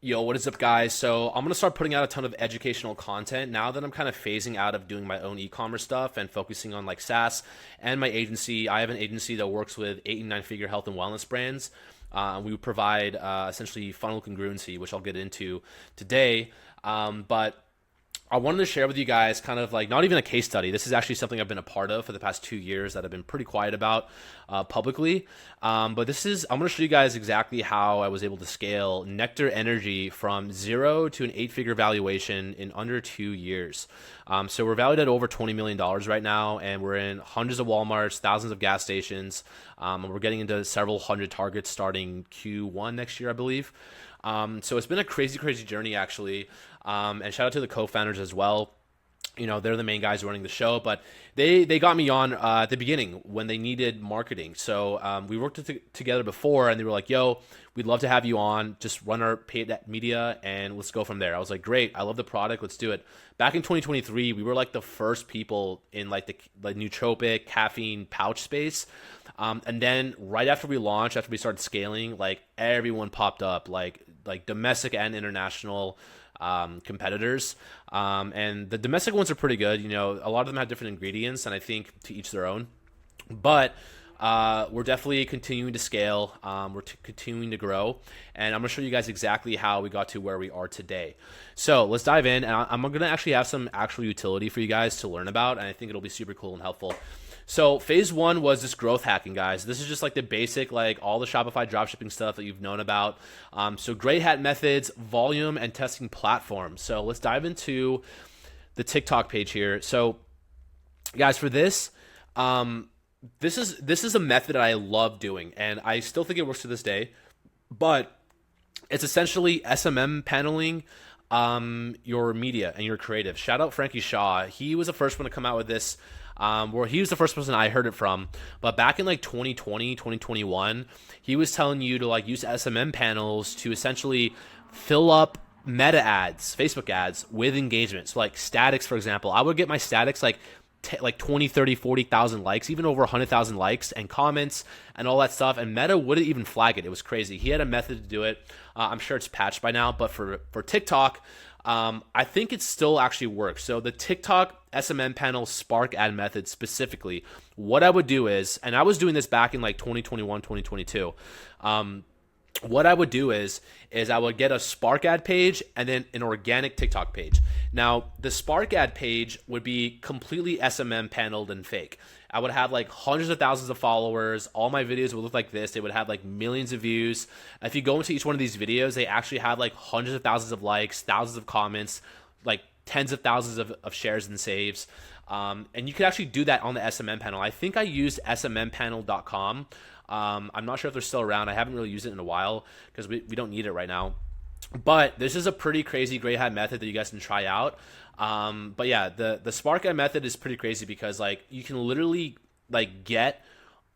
Yo, what is up, guys? So I'm gonna start putting out a ton of educational content now that I'm kind of phasing out of doing my own e-commerce stuff and focusing on like SaaS and my agency. I have an agency that works with 8 and 9 figure health and wellness brands. We provide essentially funnel congruency, which I'll get into today. But I wanted to share with you guys kind of like not even a case study. This is actually something I've been a part of for the past 2 years that I've been pretty quiet about publicly. But I'm going to show you guys exactly how I was able to scale Nectar Energy from zero to an 8 figure valuation in under 2 years. So we're valued at over $20 million right now, and we're in hundreds of Walmarts, thousands of gas stations. And we're getting into several hundred targets starting Q1 next year, I believe. So it's been a crazy, crazy journey, actually. And shout out to the co-founders as well. You know, they're the main guys running the show, but they got me on at the beginning when they needed marketing. So we worked together before, and they were like, yo, we'd love to have you on. Just run our paid media, and let's go from there. I was like, great. I love the product. Let's do it. Back in 2023, we were like the first people in like the nootropic caffeine pouch space. And then right after we launched, after we started scaling, like everyone popped up, like domestic and international competitors. And the domestic ones are pretty good. You know, a lot of them have different ingredients, and I think to each their own. But we're definitely continuing to scale. We're continuing to grow, and I'm gonna show you guys exactly how we got to where we are today. So let's dive in, and I'm gonna actually have some actual utility for you guys to learn about, and I think it'll be super cool and helpful. So phase one was this growth hacking, guys. This is just like the basic, like all the Shopify dropshipping stuff that you've known about. So gray hat methods, volume, and testing platforms. So let's dive into the TikTok page here. So guys, for this, this is a method that I love doing, and I still think it works to this day. But it's essentially SMM paneling your media and your creative. Shout out Frankie Shaw. He was the first one to come out with this. Where he was the first person I heard it from. But back in like 2020, 2021, he was telling you to like use SMM panels to essentially fill up meta ads, Facebook ads with engagement. So like statics, for example, I would get my statics like 20, 30, 40,000 likes, even over 100,000 likes and comments and all that stuff. And Meta wouldn't even flag it. It was crazy. He had a method to do it. I'm sure it's patched by now, but for TikTok, I think it still actually works. So the TikTok SMM panel Spark ad method specifically, what I would do is, and I was doing this back in like 2021, 2022. What I would do is I would get a Spark ad page and then an organic TikTok page. Now, the Spark ad page would be completely SMM paneled and fake. I would have like hundreds of thousands of followers. All my videos would look like this. They would have like millions of views. If you go into each one of these videos, they actually have like hundreds of thousands of likes, thousands of comments, like tens of thousands of shares and saves. And you could actually do that on the SMM panel. I think I used smmpanel.com. I'm not sure if they're still around. I haven't really used it in a while because we don't need it right now. But this is a pretty crazy gray hat method that you guys can try out. But yeah, the Spark ad method is pretty crazy because like you can literally like get,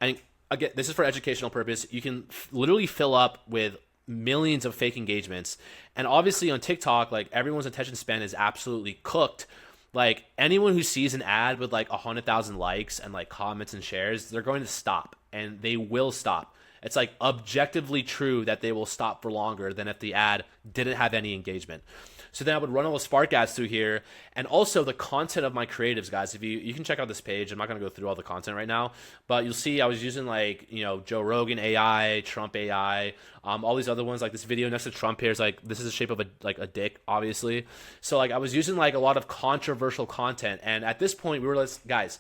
and again, this is for educational purpose. You can literally fill up with millions of fake engagements. And obviously on TikTok, like everyone's attention span is absolutely cooked. Like anyone who sees an ad with like 100,000 likes and like comments and shares, they're going to stop, and they will stop. It's like objectively true that they will stop for longer than if the ad didn't have any engagement. So then I would run all the Spark ads through here, and also the content of my creatives, guys. If you can check out this page. I'm not going to go through all the content right now, but you'll see I was using like, you know, Joe Rogan AI, Trump AI, all these other ones. Like this video next to Trump here is like, this is the shape of a dick, obviously. So like I was using like a lot of controversial content, and at this point we were like, guys,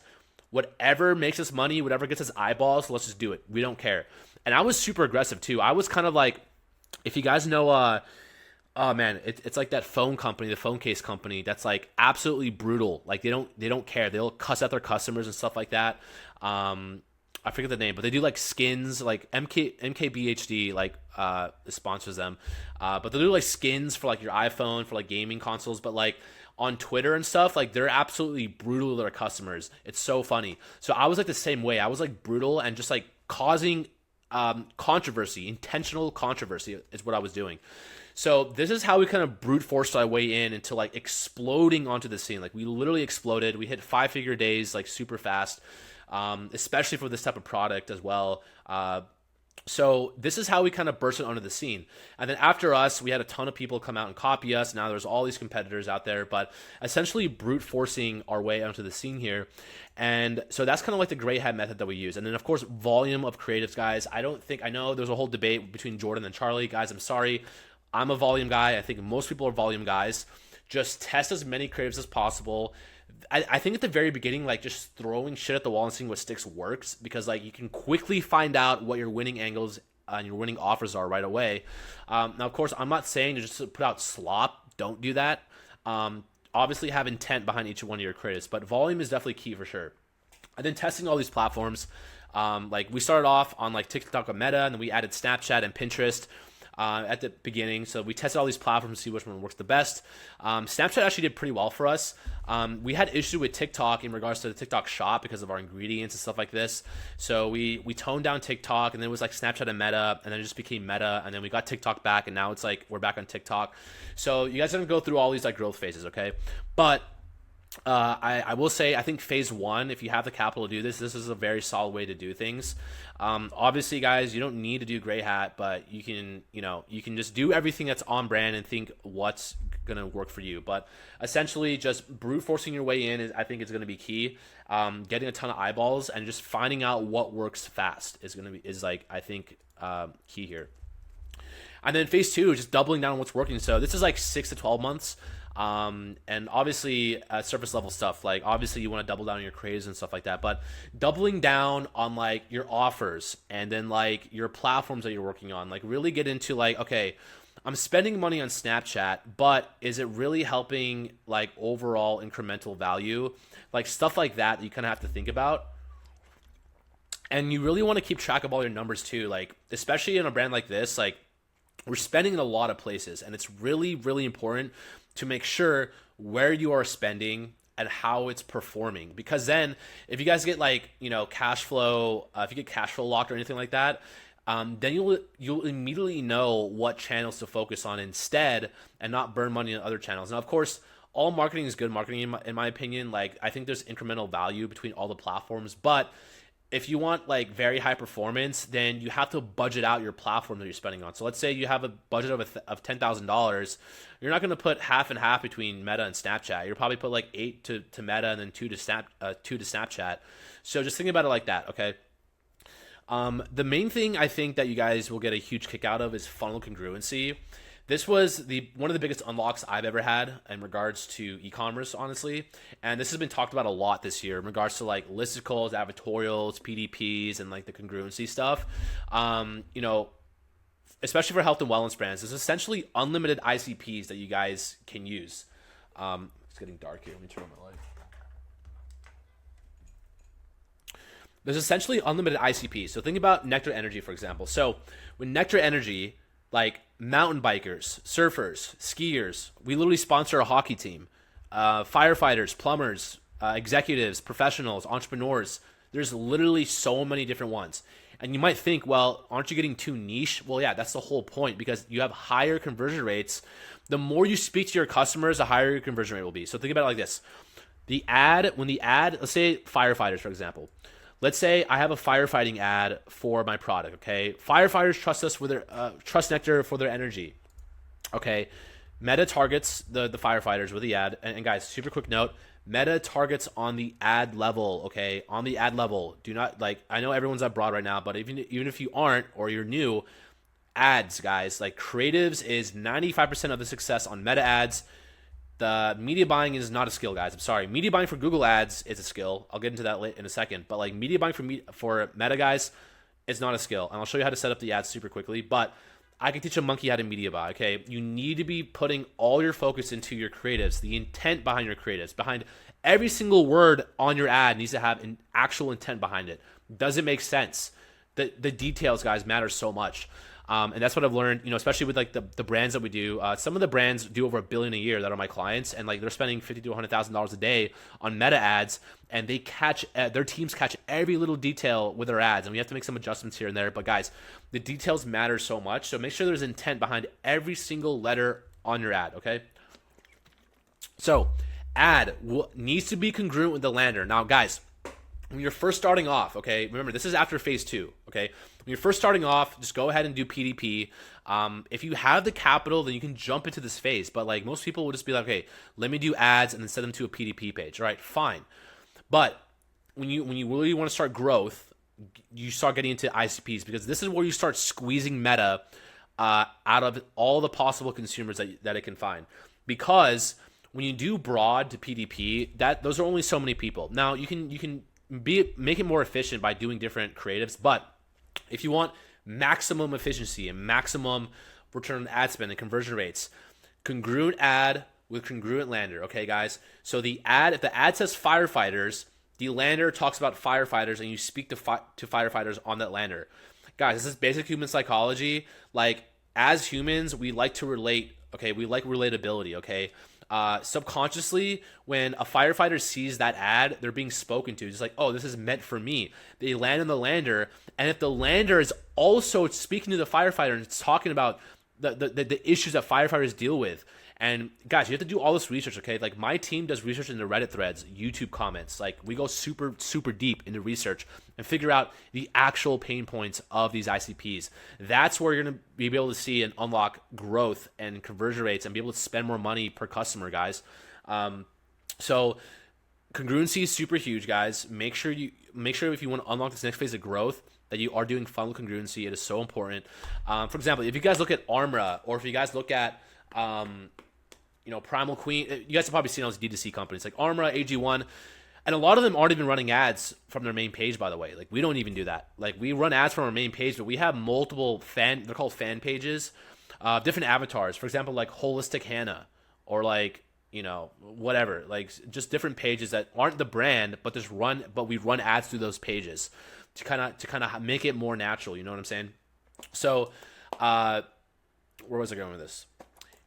whatever makes us money, whatever gets us eyeballs, let's just do it. We don't care. And I was super aggressive too. I was kind of like, if you guys know, oh man, it's like that phone company, the phone case company that's like absolutely brutal. Like they don't care. They'll cuss at their customers and stuff like that. I forget the name, but they do like skins, like MKBHD like sponsors them. But they do like skins for like your iPhone, for like gaming consoles, but like on Twitter and stuff, like they're absolutely brutal to their customers. It's so funny. So I was like the same way. I was like brutal and just like causing controversy, intentional controversy is what I was doing. So this is how we kind of brute forced our way in into like exploding onto the scene. Like we literally exploded. We hit 5-figure days like super fast, especially for this type of product as well. So this is how we kind of bursted onto the scene. And then after us, we had a ton of people come out and copy us. Now there's all these competitors out there, but essentially brute forcing our way onto the scene here. And so that's kind of like the gray hat method that we use. And then of course, volume of creatives, guys. I know there's a whole debate between Jordan and Charlie. Guys, I'm sorry. I'm a volume guy. I think most people are volume guys. Just test as many creatives as possible. I think at the very beginning, like just throwing shit at the wall and seeing what sticks works, because like you can quickly find out what your winning angles and your winning offers are right away. Now, of course, I'm not saying to just put out slop. Don't do that. Obviously, have intent behind each one of your creatives, but volume is definitely key for sure. And then testing all these platforms. Like we started off on like TikTok and Meta, and then we added Snapchat and Pinterest at the beginning. So we tested all these platforms to see which one works the best. Snapchat actually did pretty well for us. We had issue with TikTok in regards to the TikTok shop because of our ingredients and stuff like this. So we toned down TikTok, and then it was like Snapchat and Meta, and then it just became Meta, and then we got TikTok back, and now it's like we're back on TikTok. So you guys are gonna go through all these like growth phases, okay? But I will say, I think phase one, if you have the capital to do this is a very solid way to do things. Obviously, guys, you don't need to do gray hat, but you can just do everything that's on brand and think what's going to work for you. But essentially, just brute forcing your way in, I think is going to be key. Getting a ton of eyeballs and just finding out what works fast is I think key here. And then phase two is just doubling down on what's working. So this is like 6 to 12 months. And obviously surface level stuff, like obviously you want to double down on your craze and stuff like that, but doubling down on like your offers and then like your platforms that you're working on, like really get into like, okay, I'm spending money on Snapchat, but is it really helping like overall incremental value? Like stuff like that you kind of have to think about. And you really want to keep track of all your numbers too, like especially in a brand like this, like we're spending in a lot of places, and it's really, really important to make sure where you are spending and how it's performing. Because then if you guys get like, cash flow, if you get cash flow locked or anything like that, then you'll immediately know what channels to focus on instead and not burn money on other channels. Now, of course, all marketing is good marketing in my opinion. Like I think there's incremental value between all the platforms, but if you want like very high performance, then you have to budget out your platform that you're spending on. So let's say you have a budget of $10,000. You're not going to put half and half between Meta and Snapchat. You'll probably put like 8 to Meta and then 2 to Snapchat. So just think about it like that, okay? The main thing I think that you guys will get a huge kick out of is funnel congruency. This was one of the biggest unlocks I've ever had in regards to e-commerce, honestly. And this has been talked about a lot this year in regards to like listicles, advertorials, PDPs, and like the congruency stuff. Especially for health and wellness brands, there's essentially unlimited ICPs that you guys can use. It's getting dark here. Let me turn on my light. There's essentially unlimited ICPs. So think about Nectr Energy, for example. So with Nectr Energy, like mountain bikers, surfers, skiers, we literally sponsor a hockey team, firefighters, plumbers, executives, professionals, entrepreneurs. There's literally so many different ones. And you might think, well, aren't you getting too niche? Well, yeah, that's the whole point, because you have higher conversion rates. The more you speak to your customers, the higher your conversion rate will be. So think about it like this. Let's say firefighters, for example. Let's say I have a firefighting ad for my product, okay? Firefighters trust us with trust Nectr for their energy, okay? Meta targets the firefighters with the ad, and guys, super quick note: Meta targets on the ad level, okay? On the ad level, do not I know everyone's abroad right now, but even if you aren't or you're new, ads, guys, like creatives is 95% of the success on Meta ads. The media buying is not a skill, guys. I'm sorry. Media buying for Google ads is a skill. I'll get into that in a second. But like media buying for Meta, guys, is not a skill. And I'll show you how to set up the ads super quickly. But I can teach a monkey how to media buy, okay? You need to be putting all your focus into your creatives, the intent behind your creatives. Behind every single word on your ad needs to have an actual intent behind it. Does it make sense? The details, guys, matter so much. And that's what I've learned, especially with like the brands that we do. Some of the brands do over $1 billion a year that are my clients, and like they're spending $50,000 to $100,000 a day on Meta ads, and they their teams catch every little detail with their ads, and we have to make some adjustments here and there. But guys, the details matter so much, so make sure there's intent behind every single letter on your ad. Okay. So, ad needs to be congruent with the lander. Now, guys, when you're first starting off, okay, remember this is after phase 2. Okay, when you're first starting off, just go ahead and do PDP. If you have the capital, then you can jump into this phase. But like most people will just be like, okay, let me do ads and then send them to a PDP page. All right, fine. But when you really want to start growth, you start getting into ICPs, because this is where you start squeezing Meta out of all the possible consumers that it can find. Because when you do broad to PDP, those are only so many people. Now you can make it more efficient by doing different creatives, but if you want maximum efficiency and maximum return on ad spend and conversion rates, congruent ad with congruent lander. Okay, guys. So if the ad says firefighters, the lander talks about firefighters, and you speak to firefighters on that lander. Guys, this is basic human psychology. Like, as humans, we like to relate. Okay, we like relatability. Okay. Subconsciously, when a firefighter sees that ad, they're being spoken to. Just like, oh, this is meant for me. They land on the lander, and if the lander is also speaking to the firefighter and it's talking about the issues that firefighters deal with. And guys, you have to do all this research, okay? Like, my team does research in the Reddit threads, YouTube comments. Like, we go super, super deep into research and figure out the actual pain points of these ICPs. That's where you're going to be able to see and unlock growth and conversion rates and be able to spend more money per customer, guys. So congruency is super huge, guys. Make sure if you want to unlock this next phase of growth, that you are doing funnel congruency. It is so important. For example, if you guys look at Armra, or if you guys look at Primal Queen, you guys have probably seen those D2C companies like Armra, AG1, and a lot of them aren't even running ads from their main page, by the way. Like, we don't even do that. Like, we run ads from our main page, but we have multiple they're called fan pages, different avatars. For example, like Holistic Hannah, or like, whatever, like just different pages that aren't the brand, but we run ads through those pages to kind of make it more natural. You know what I'm saying? So, where was I going with this?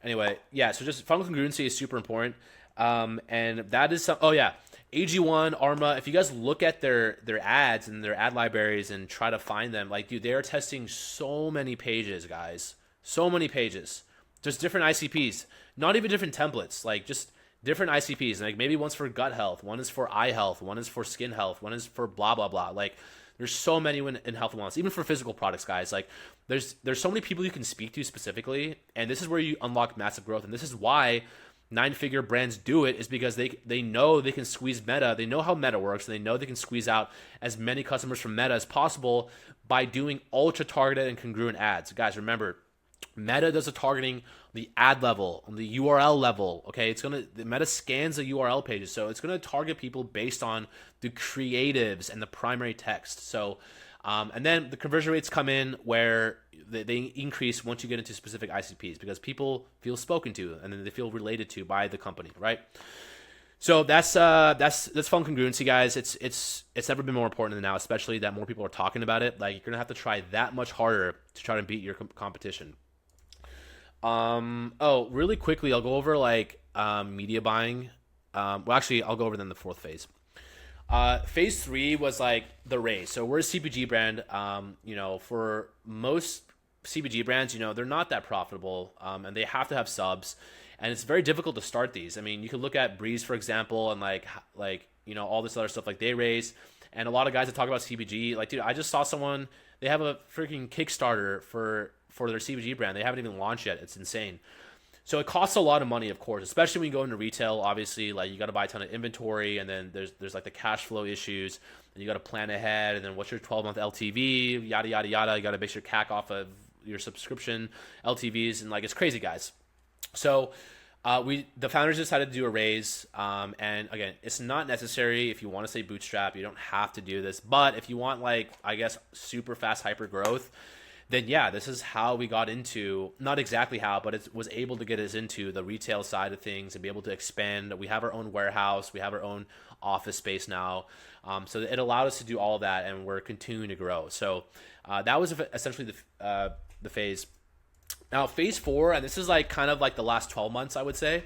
Anyway, yeah, so just funnel congruency is super important. And that is AG1, Arma, if you guys look at their ads and their ad libraries and try to find them, like, dude, they're testing so many pages, guys. So many pages. Just different ICPs. Not even different templates, like just different ICPs. Like, maybe one's for gut health, one is for eye health, one is for skin health, one is for blah, blah, blah. Like, there's so many in health and wellness, even for physical products, guys. Like, there's so many people you can speak to specifically, and this is where you unlock massive growth. And this is why 9-figure brands do it, is because they know they can squeeze Meta. They know how Meta works, and they know they can squeeze out as many customers from Meta as possible by doing ultra targeted and congruent ads. Guys, remember, Meta does the targeting on the ad level, on the URL level. Okay, the Meta scans the URL pages, so it's gonna target people based on the creatives and the primary text. So, and then the conversion rates come in where they increase once you get into specific ICPs, because people feel spoken to and then they feel related to by the company, right? So that's funnel congruency, guys. It's never been more important than now, especially that more people are talking about it. Like, you're gonna have to try that much harder to try to beat your competition. Really quickly, I'll go over like media buying. Actually, I'll go over then the fourth phase. Phase 3 was like the raise. So we're a CPG brand. For most CPG brands, they're not that profitable, and they have to have subs, and it's very difficult to start these. I mean, you can look at Breeze, for example, and like all this other stuff like they raise, and a lot of guys that talk about CPG, like, dude, I just saw someone, they have a freaking Kickstarter for their CPG brand. They haven't even launched yet. It's insane. So it costs a lot of money, of course, especially when you go into retail. Obviously, like, you got to buy a ton of inventory, and then there's like the cash flow issues, and you got to plan ahead, and then what's your 12-month LTV, yada yada yada. You got to base your CAC off of your subscription LTVs, and like, it's crazy, guys. So the founders decided to do a raise, and again, it's not necessary if you want to say bootstrap. You don't have to do this, but if you want, like, I guess, super fast hyper growth, then yeah, this is how we got into, not exactly how, but it was able to get us into the retail side of things and be able to expand. We have our own warehouse, we have our own office space now, so it allowed us to do all of that, and we're continuing to grow. So that was essentially the phase. Now, phase 4, and this is like kind of like the last 12 months, I would say,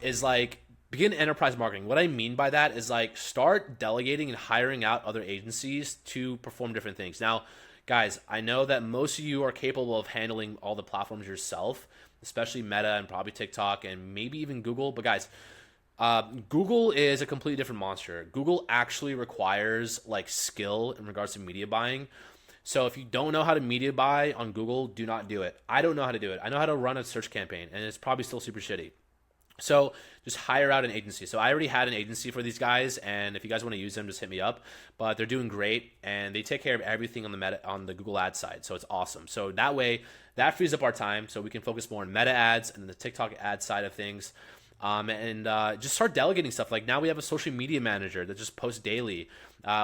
is like begin enterprise marketing. What I mean by that is like start delegating and hiring out other agencies to perform different things. Now, guys, I know that most of you are capable of handling all the platforms yourself, especially Meta and probably TikTok and maybe even Google. But guys, Google is a completely different monster. Google actually requires like skill in regards to media buying. So if you don't know how to media buy on Google, do not do it. I don't know how to do it. I know how to run a search campaign, and it's probably still super shitty. So just hire out an agency. So I already had an agency for these guys, and if you guys want to use them, just hit me up. But they're doing great, and they take care of everything on the on the Google Ads side. So it's awesome. So that way, that frees up our time, so we can focus more on meta ads and the TikTok ad side of things. Just start delegating stuff. Like now we have a social media manager that just posts daily.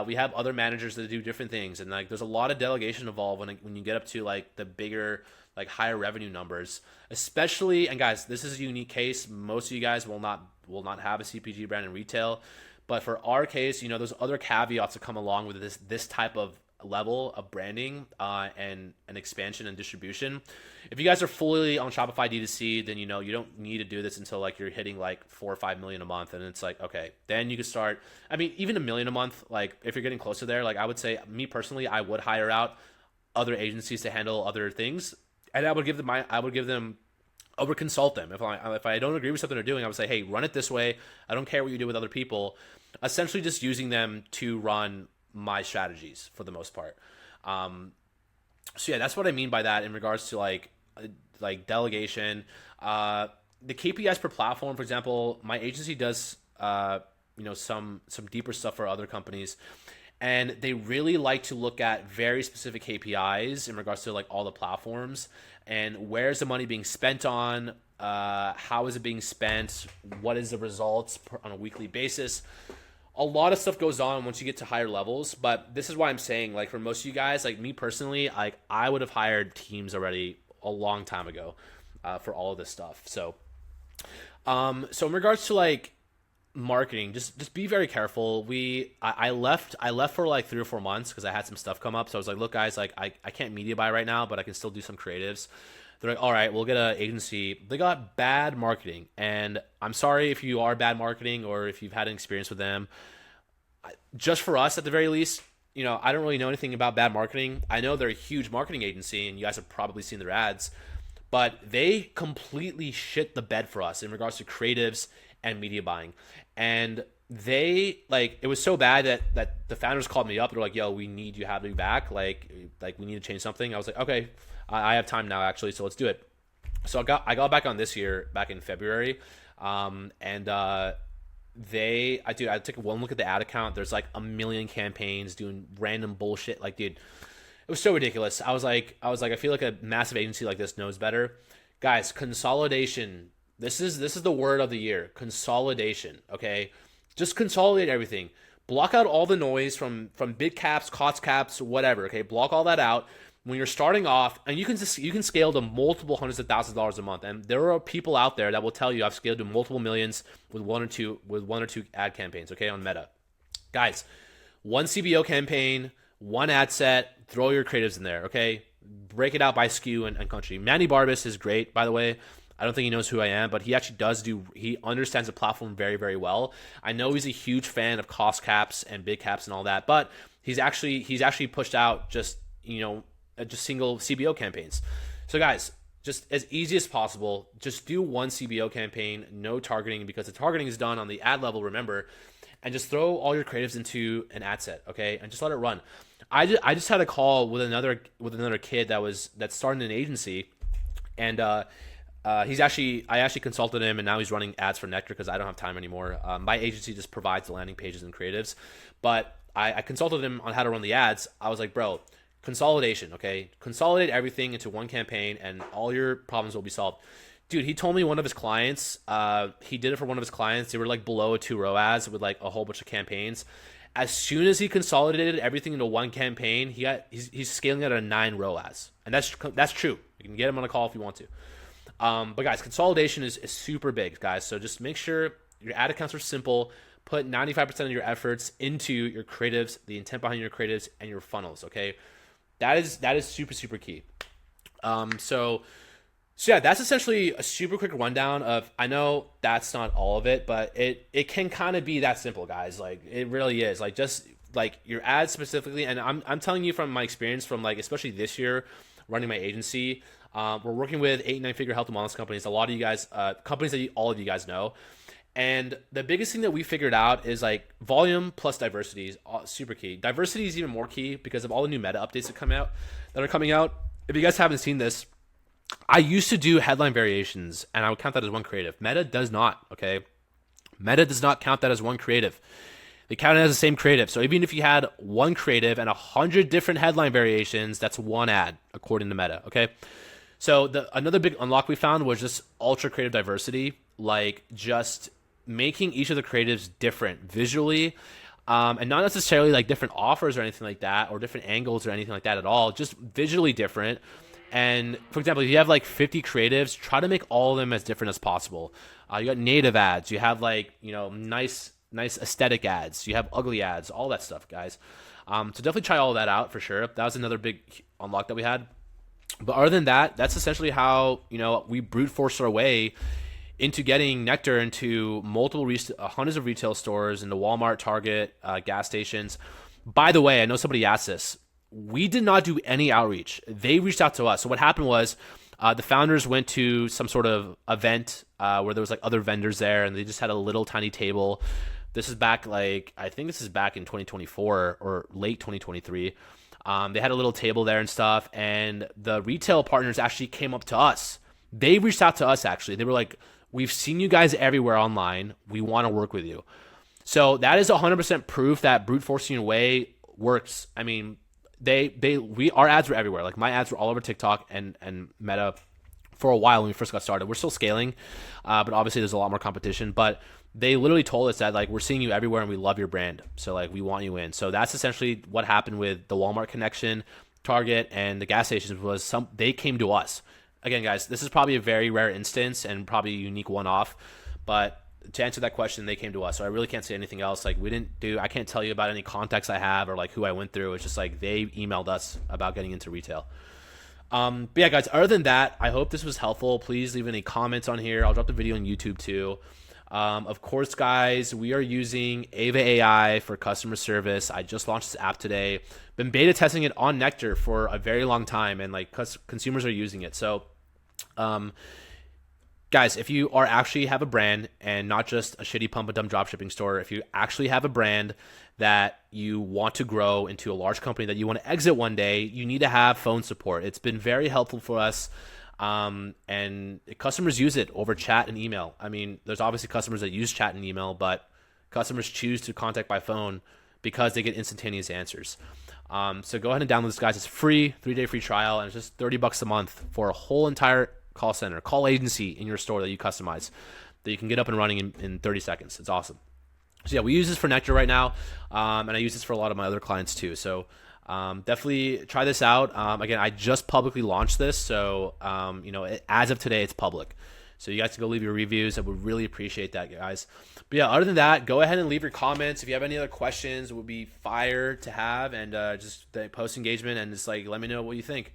We have other managers that do different things, and like there's a lot of delegation involved when you get up to like the bigger, like higher revenue numbers, especially. And guys, this is a unique case. Most of you guys will not have a CPG brand in retail, but for our case, there's other caveats that come along with this type of level of branding and expansion and distribution. If you guys are fully on Shopify D2C, then you don't need to do this until like you're hitting like 4 or 5 million a month, and it's like, okay, then you can start. I mean, even a million a month, like if you're getting closer there, like I would say, me personally, I would hire out other agencies to handle other things, and I would give them I would consult them. If I don't agree with something they're doing, I would say, hey, run it this way. I don't care what you do with other people. Essentially just using them to run my strategies for the most part. So yeah, that's what I mean by that in regards to like delegation. The KPIs per platform, for example, my agency does some deeper stuff for other companies, and they really like to look at very specific KPIs in regards to like all the platforms and where's the money being spent on, how is it being spent, what is the results on a weekly basis. A lot of stuff goes on once you get to higher levels, but this is why I'm saying, like, for most of you guys, like me personally, like I would have hired teams already a long time ago for all of this stuff. So in regards to like marketing, just be very careful. I left for like 3 or 4 months because I had some stuff come up. So I was like, look guys, like I can't media buy right now, but I can still do some creatives. They're like, all right, we'll get an agency. They got bad marketing, and I'm sorry if you are bad marketing or if you've had an experience with them. Just for us, at the very least, I don't really know anything about bad marketing. I know they're a huge marketing agency, and you guys have probably seen their ads, but they completely shit the bed for us in regards to creatives and media buying. And they it was so bad that the founders called me up. They're like, yo, we need you to have me back. Like we need to change something. I was like, okay, I have time now actually, so let's do it. So I got back on this year back in February, I took one look at the ad account. There's like a million campaigns doing random bullshit. Like, dude, it was so ridiculous. I was like, I feel like a massive agency like this knows better. Guys, consolidation. This is the word of the year. Consolidation. Okay, just consolidate everything. Block out all the noise from big caps, cost caps, whatever. Okay, block all that out. When you're starting off, and you can scale to multiple hundreds of thousands of dollars a month, and there are people out there that will tell you I've scaled to multiple millions with one or two ad campaigns. Okay, on Meta, guys, one CBO campaign, one ad set, throw your creatives in there. Okay, break it out by SKU and country. Manny Barbas is great, by the way. I don't think he knows who I am, but he actually he understands the platform very, very well. I know he's a huge fan of cost caps and big caps and all that, but he's actually pushed out just single CBO campaigns. So guys, just as easy as possible, just do one CBO campaign, no targeting, because the targeting is done on the ad level, remember, and just throw all your creatives into an ad set, okay, and just let it run. I just had a call with another kid that's starting an agency, and I actually consulted him, and now he's running ads for Nectr because I don't have time anymore. My agency just provides the landing pages and creatives, but I consulted him on how to run the ads. I was like, bro, consolidation, okay? Consolidate everything into one campaign and all your problems will be solved. Dude, he told me one of his clients, he did it for one of his clients. They were like below a 2 ROAS with like a whole bunch of campaigns. As soon as he consolidated everything into one campaign, he's scaling at a 9 ROAS. And that's true. You can get him on a call if you want to. But guys, consolidation is super big, guys. So just make sure your ad accounts are simple. Put 95% of your efforts into your creatives, the intent behind your creatives, and your funnels, okay? That is super, super key. So yeah, that's essentially a super quick rundown of, I know that's not all of it, but it can kind of be that simple, guys. Like, it really is. Like, just like your ads specifically, and I'm telling you from my experience from like, especially this year running my agency, we're working with 8-9 figure health and wellness companies. A lot of you guys, companies that all of you guys know. And the biggest thing that we figured out is like volume plus diversity is super key. Diversity is even more key because of all the new meta updates that are coming out. If you guys haven't seen this, I used to do headline variations and I would count that as one creative. Meta does not, okay? Meta does not count that as one creative. They count it as the same creative. So even if you had one creative and 100 different headline variations, that's one ad according to Meta, okay? So another big unlock we found was just ultra creative diversity, like just making each of the creatives different visually, and not necessarily like different offers or anything like that, or different angles or anything like that at all, just visually different. And for example, if you have like 50 creatives, try to make all of them as different as possible. You got native ads, you have like, nice aesthetic ads, you have ugly ads, all that stuff, guys. So definitely try all of that out for sure. That was another big unlock that we had. But other than that, that's essentially how, we brute forced our way into getting Nectr into multiple hundreds of retail stores, into Walmart, Target, gas stations. By the way, I know somebody asked this. We did not do any outreach. They reached out to us. So what happened was the founders went to some sort of event where there was like other vendors there, and they just had a little tiny table. This is back I think this is back in 2024 or late 2023. They had a little table there and stuff, and the retail partners actually came up to us. They reached out to us, actually. They were like, we've seen you guys everywhere online. We want to work with you. So that is 100% proof that brute forcing away works. I mean, our ads were everywhere. Like my ads were all over TikTok and Meta for a while when we first got started. We're still scaling, but obviously there's a lot more competition. But they literally told us that like, we're seeing you everywhere and we love your brand. So like, we want you in. So that's essentially what happened with the Walmart connection, Target, and the gas stations was they came to us. Again, guys, this is probably a very rare instance and probably a unique one-off. But to answer that question, they came to us. So I really can't say anything else. Like I can't tell you about any contacts I have or like who I went through. It's just like they emailed us about getting into retail. But yeah, guys, other than that, I hope this was helpful. Please leave any comments on here. I'll drop the video on YouTube too. Of course, guys, we are using Ava AI for customer service. I just launched this app today. Been beta testing it on Nectr for a very long time, and like consumers are using it. So, guys, if you actually have a brand and not just a shitty pump and dump dropshipping store, if you actually have a brand that you want to grow into a large company that you want to exit one day, you need to have phone support. It's been very helpful for us. And customers use it over chat and email. I mean, there's obviously customers that use chat and email, but customers choose to contact by phone because they get instantaneous answers. So go ahead and download this, guys. It's free, 3-day free trial, and it's just $30 a month for a whole entire call center, call agency in your store that you customize, that you can get up and running in 30 seconds. It's awesome. So yeah, we use this for Nectr right now, and I use this for a lot of my other clients too. So definitely try this out. Again, I just publicly launched this, so as of today, it's public. So you guys can go leave your reviews. I would really appreciate that, guys. But yeah, other than that, go ahead and leave your comments. If you have any other questions, it would be fire to have, and just post engagement and just like let me know what you think.